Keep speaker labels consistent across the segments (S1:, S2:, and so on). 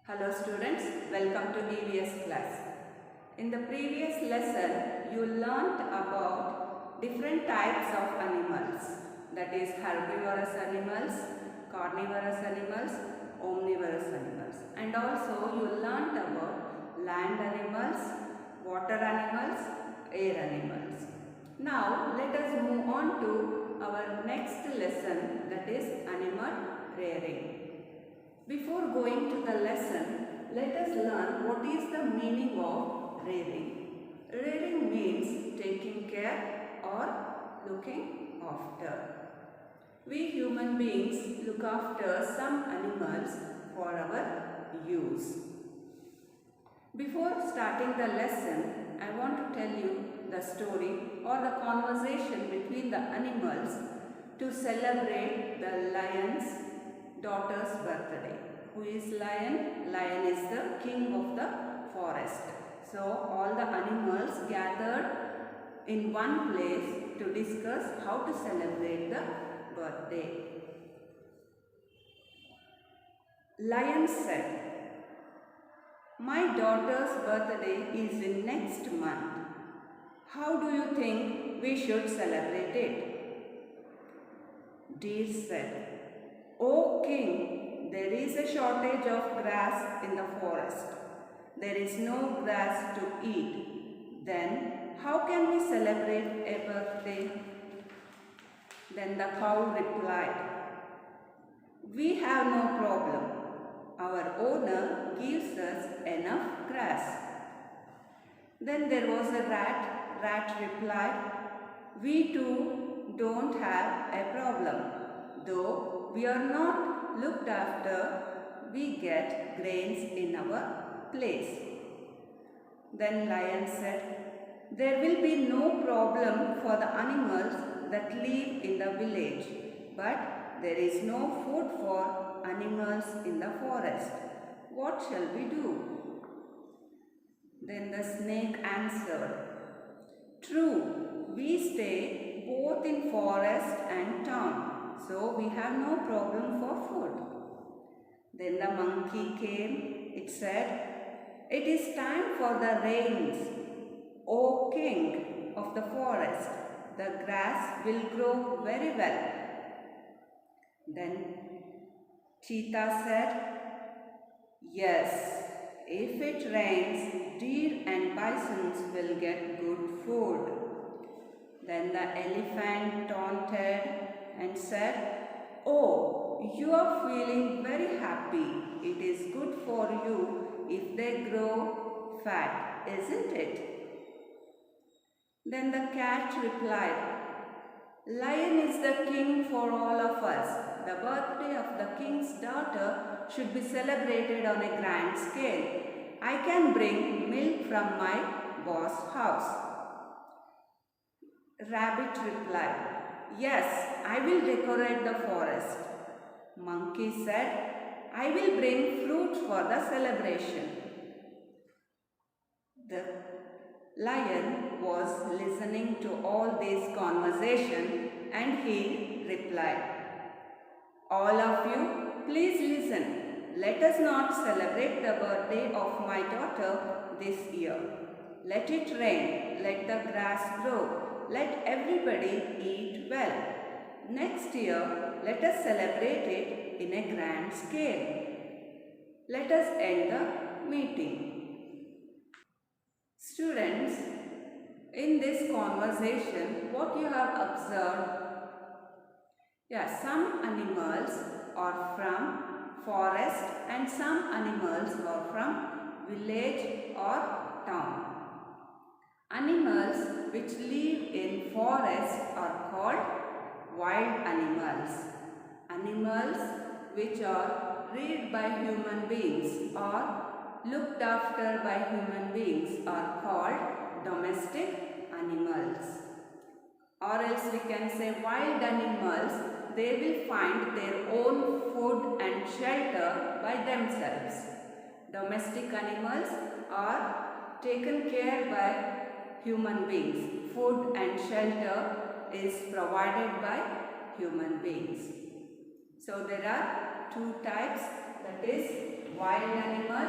S1: Hello students, welcome to EVS class. In the previous lesson, you learnt about different types of animals, that is herbivorous animals, carnivorous animals, omnivorous animals, and also you learnt about land animals, water animals, air animals. Now let us move on to our next lesson, that is animal rearing. Before going to the lesson, let us learn what is the meaning of rearing. Rearing means taking care or looking after. We human beings look after some animals for our use. Before starting the lesson, I want to tell you the story or the conversation between the animals to celebrate the lion's daughter's birthday. Who is lion? Lion is the king of the forest. So all the animals gathered in one place to discuss how to celebrate the birthday. Lion said, "My daughter's birthday is in next month. How do you think we should celebrate it?" Deer said, "O king, there is a shortage of grass in the forest. There is no grass to eat. Then how can we celebrate a birthday?" Then the cow replied, "We have no problem. Our owner gives us enough grass." Then there was a rat. Rat replied, "We too don't have a problem. Though we are not looked after, we get grains in our place." Then lion said, "There will be no problem for the animals that live in the village, but there is no food for animals in the forest. What shall we do?" Then the snake answered, "True, we stay both in forest and town, so we have no problem for food." Then the monkey came. It said, "It is time for the rains. O king of the forest, the grass will grow very well." Then cheetah said, "Yes, if it rains, deer and bisons will get good food." Then the elephant taunted and said, "Oh, you are feeling very happy. It is good for you if they grow fat, isn't it?" Then the cat replied, "Lion is the king for all of us. The birthday of the king's daughter should be celebrated on a grand scale. I can bring milk from my boss' house." Rabbit replied, "Yes, I will decorate the forest." Monkey said, "I will bring fruit for the celebration." The lion was listening to all this conversation and he replied, "All of you, please listen. Let us not celebrate the birthday of my daughter this year. Let it rain, let the grass grow, let everybody eat well. Next year, let us celebrate it in a grand scale. Let us end the meeting." Students, in this conversation, what you have observed? Some animals are from forest and some animals are from village or town. Animals which live in forest are called wild animals. Animals which are reared by human beings or looked after by human beings are called domestic animals. Or else we can say wild animals, they will find their own food and shelter by themselves. Domestic animals are taken care by human beings. Food and shelter is provided by human beings. So there are two types, that is wild animals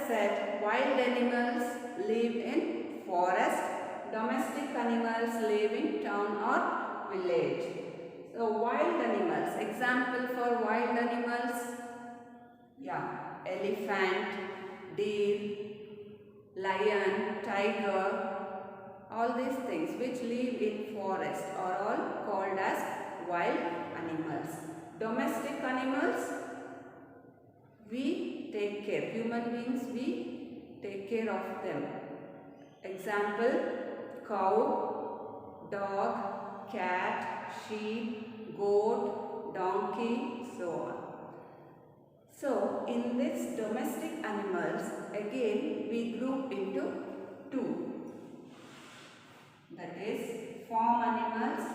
S1: said, wild animals live in forest, domestic animals live in town or village. So wild animals, example for wild animals, elephant, deer, lion, tiger, all these things which live in forest are all called as wild animals. Domestic animals, we take care, human beings, we take care of them. Example, cow, dog, cat, sheep, goat, donkey, so on. So, in this domestic animals, again we group into two. That is farm animals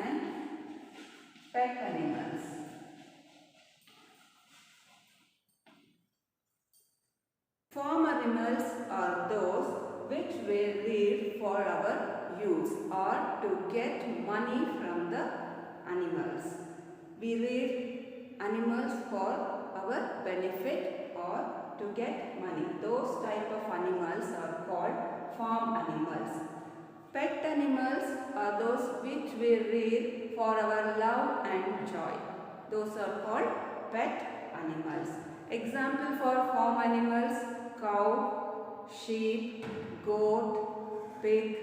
S1: and pet animals. Farm animals are those which were reared for our use or to get money from the animals. We rear animals for our benefit or to get money. Those type of animals are called farm animals. Pet animals are those which we rear for our love and joy. Those are called pet animals. Example for farm animals, cow, sheep, goat, pig,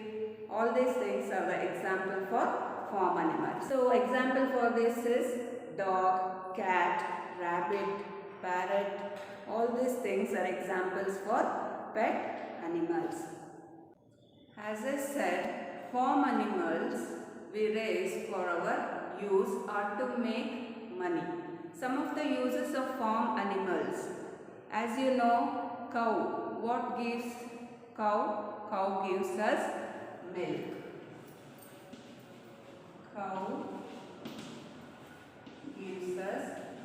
S1: all these things are the example for farm animals. So example for this is dog, cat, rabbit, parrot, all these things are examples for pet animals. As I said, farm animals we raise for our use or to make money. Some of the uses of farm animals. As you know, cow. What gives cow? Cow gives us milk. Cow gives us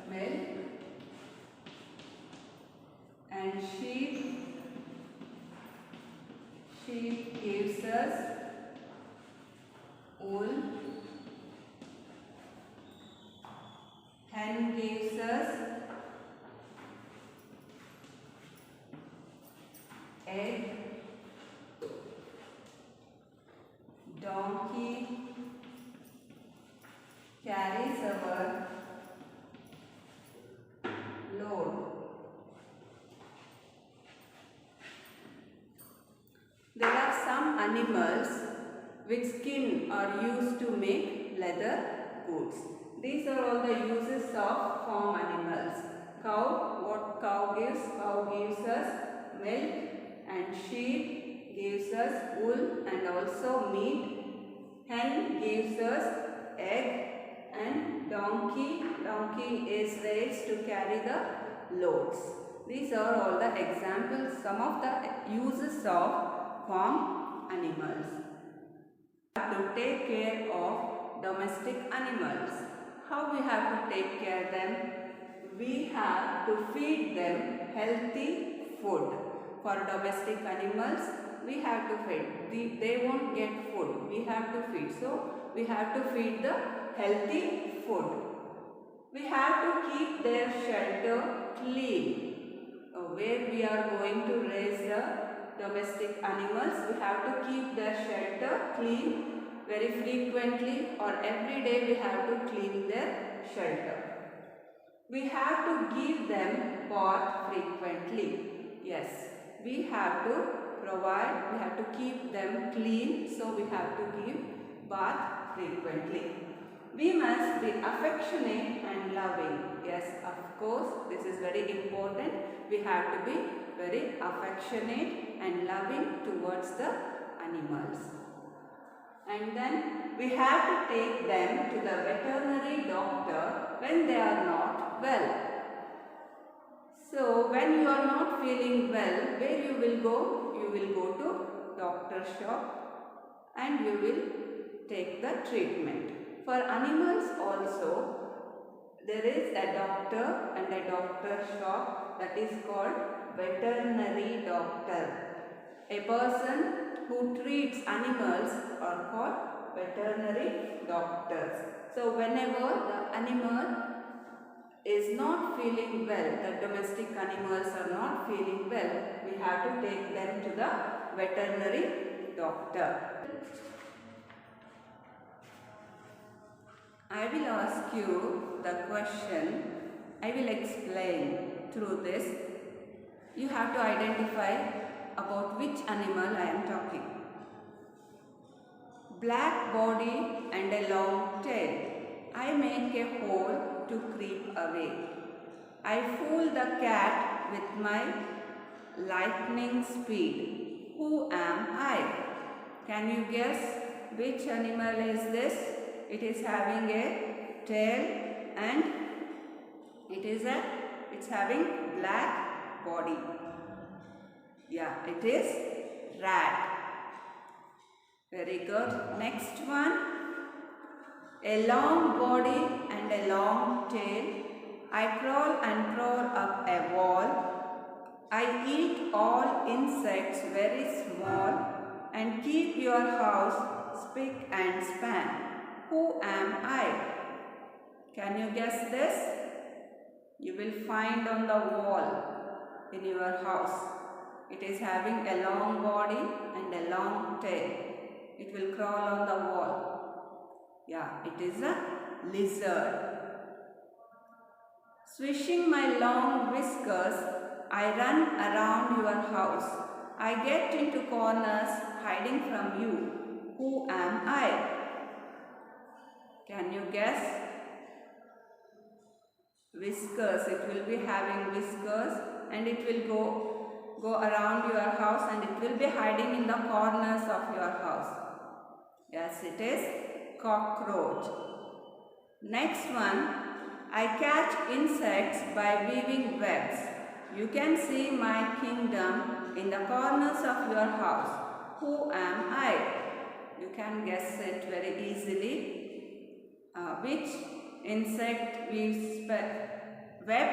S1: milk. And sheep gives us wool. Hen gives us egg. Donkey carries our load. There are some animals which skin are used to make leather goods. These are all the uses of farm animals. Cow, what cow gives? Cow gives us milk, and sheep gives us wool and also meat. Hen gives us egg, and donkey is raised to carry the loads. These are all the examples, some of the uses of farm animals. To take care of domestic animals. How we have to take care of them? We have to feed them healthy food. For domestic animals, we have to feed. They won't get food. We have to feed. So, we have to feed the healthy food. We have to keep their shelter clean. Where we are going to raise the domestic animals, we have to keep their shelter clean very frequently, or every day we have to clean their shelter. We have to give them bath frequently. Yes, we have to provide, we have to keep them clean, so we have to give bath frequently. We must be affectionate and loving. Yes, of course, this is very important. We have to be very affectionate and loving towards the animals. And then we have to take them to the veterinary doctor when they are not well. So, when you are not feeling well, where you will go? You will go to doctor's shop and you will take the treatment. For animals also, there is a doctor and a doctor's shop, that is called veterinary doctor. A person who treats animals are called veterinary doctors. So whenever the animal is not feeling well, the domestic animals are not feeling well, we have to take them to the veterinary doctor. I will ask you the question, I will explain through this. You have to identify about which animal I am talking. Black body and a long tail. I make a hole to creep away. I fool the cat with my lightning speed. Who am I? Can you guess which animal is this? It is having a tail and it's having black body. Yeah, it is rat. Very good. Next one. A long body and a long tail. I crawl and crawl up a wall. I eat all insects very small and keep your house spick and span. Who am I? Can you guess this? You will find on the wall in your house. It is having a long body and a long tail. It will crawl on the wall. Yeah, it is a lizard. Swishing my long whiskers, I run around your house. I get into corners hiding from you. Who am I? Can you guess? Whiskers. It will be having whiskers and it will go around your house and it will be hiding in the corners of your house. Yes, it is cockroach. Next one, I catch insects by weaving webs. You can see my kingdom in the corners of your house. Who am I? You can guess it very easily. Which insect weaves web?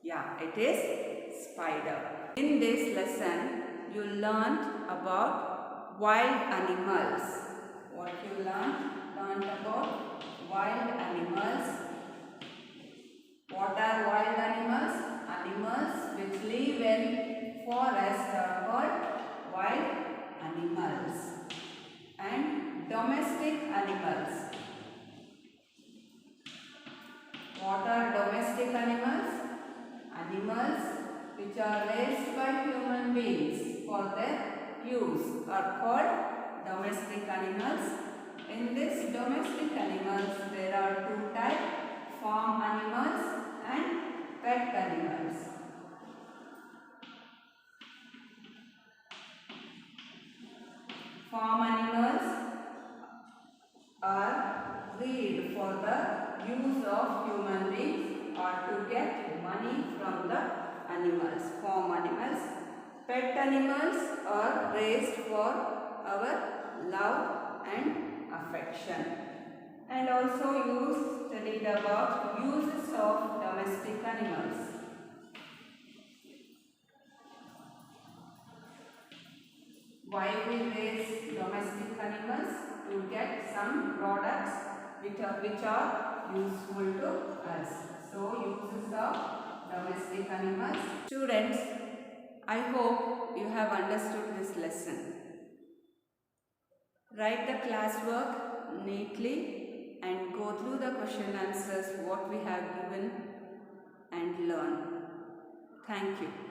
S1: Yeah, it is spider. In this lesson, you learned about wild animals. What you learned about wild animals. What are wild animals? Animals which live in forest are called wild animals. And domestic animals. What are domestic animals? Animals which are raised by human beings for their use are called domestic animals. In this domestic animals, there are two types, farm animals and pet animals. Farm animals are bred for the use of human beings or to get money from the animals, farm animals. Pet animals are raised for our love and affection. And also you studied about uses of domestic animals. Why we raise domestic animals? To get some products which are useful to us. So uses of domestic animals. Students, I hope you have understood this lesson. Write the classwork neatly and go through the question answers what we have given and learn. Thank you.